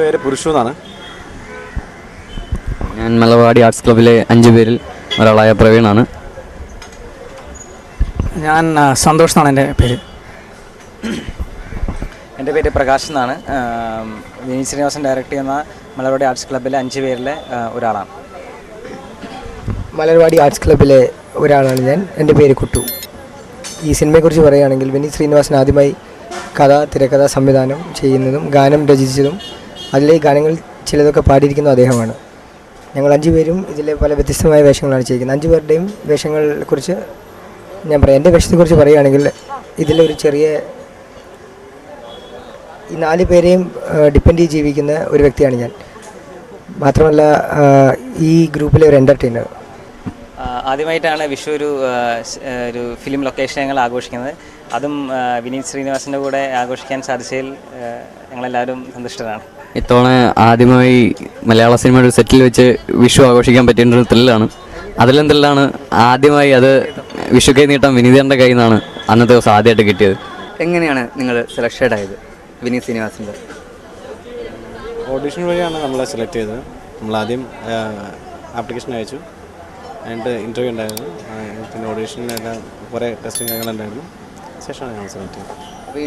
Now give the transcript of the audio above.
പേര് പുരുഷു എന്നാണ്. ഞാൻ മലർവാടി ആർട്സ് ക്ലബ്ബിലെ 5 പേരിൽ ഒരാളായ പ്രവീണാണ്. ഞാൻ സന്തോഷ് എന്നാണ് എൻ്റെ പേര്. എൻ്റെ പേര് പ്രകാശ് എന്നാണ്. വിനീത് ശ്രീനിവാസൻ ഡയറക്റ്റ് ചെയ്യുന്ന മലർവാടി ആർട്സ് ക്ലബ്ബിലെ 5 പേരിലെ ഒരാളാണ്. മലർവാടി ആർട്സ് ക്ലബ്ബിലെ ഒരാളാണ് ഞാൻ. എൻ്റെ പേര് കുട്ടു. ഈ സിനിമയെക്കുറിച്ച് പറയുകയാണെങ്കിൽ വിനീത് ശ്രീനിവാസൻ ആദ്യമായി കഥ, തിരക്കഥ, സംവിധാനം ചെയ്യുന്നതും ഗാനം രചിച്ചതും അതിലെ ഗാനങ്ങൾ ചിലതൊക്കെ പാടിയിരിക്കുന്നതും അദ്ദേഹമാണ്. ഞങ്ങൾ 5 പേരും ഇതിലെ പല വ്യത്യസ്തമായ വേഷങ്ങളാണ് ചെയ്യുന്നത്. 5 പേരുടെയും വേഷങ്ങളെക്കുറിച്ച് ഞാൻ പറയാം. എൻ്റെ വേഷത്തെക്കുറിച്ച് പറയുകയാണെങ്കിൽ ഇതിലൊരു ചെറിയ ഈ 4 പേരെയും ഡിപ്പെൻഡ് ചെയ്ത് ജീവിക്കുന്ന ഒരു വ്യക്തിയാണ് ഞാൻ. മാത്രമല്ല ഈ ഗ്രൂപ്പിലെ ഒരു എൻ്റർടൈനർ. ആദ്യമായിട്ടാണ് വിഷു ഒരു ഫിലിം ലൊക്കേഷൻ ഞങ്ങൾ ആഘോഷിക്കുന്നത്. അതും വിനീത് ശ്രീനിവാസൻ്റെ കൂടെ ആഘോഷിക്കാൻ സാധിച്ചതിൽ ഞങ്ങളെല്ലാവരും സന്തുഷ്ടരാണ്. ഇത്തവണ ആദ്യമായി മലയാള സിനിമയുടെ സെറ്റിൽ വെച്ച് വിഷു ആഘോഷിക്കാൻ പറ്റിയ ത്രില്ലാണ്. അതിലെന്തെല്ലാണ് ആദ്യമായി അത് വിഷു കൈ നീട്ടാൻ വിനീതൻ്റെ കയ്യിൽ നിന്നാണ് അന്നത്തെ ദിവസം ആദ്യമായിട്ട് കിട്ടിയത്. എങ്ങനെയാണ് നിങ്ങൾ സെലക്റ്റഡ് ആയത് വിനീത് ശ്രീനിവാസൻ്റെ? ഓഡിഷൻ വഴിയാണ് നമ്മളെ സെലക്ട് ചെയ്തത്. നമ്മളാദ്യം ആപ്ലിക്കേഷൻ അയച്ചു, അതിൻ്റെ ഇൻ്റർവ്യൂ ഉണ്ടായിരുന്നു, പിന്നെ ഓഡിഷനെല്ലാം കുറേ ടെസ്റ്റിംഗ് കാര്യങ്ങളുണ്ടായിരുന്നു. ശേഷമാണ് ഞങ്ങൾ സെലക്ട് ചെയ്തത്. അപ്പോൾ